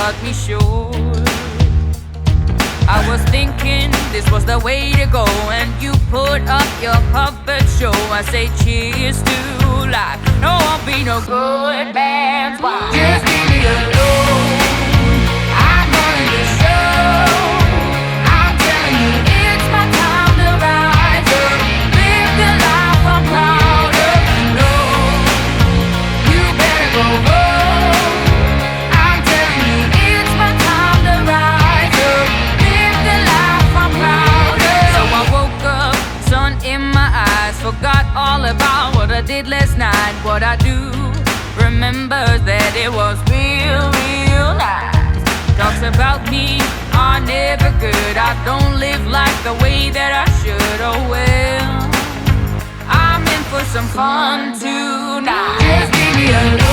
cut me short. I was thinking this was the way to go, and you put up your puppet show. I say cheers to life. No, won't be no good man's wife. Just leave me alone. I'm running the show. I'm telling you, it's my time to rise up. Live the life I'm proud of. No, you better go home. I'm telling you, it's my time to rise up. Live the life I'm proud of. So I woke up, sun in my eyes, forgot all about what I did last night. What I do remembers that it was real, real nice. Talks about me are never good. I don't live like the way that I should. Oh well, I'm in for some fun tonight. Just leave me alone.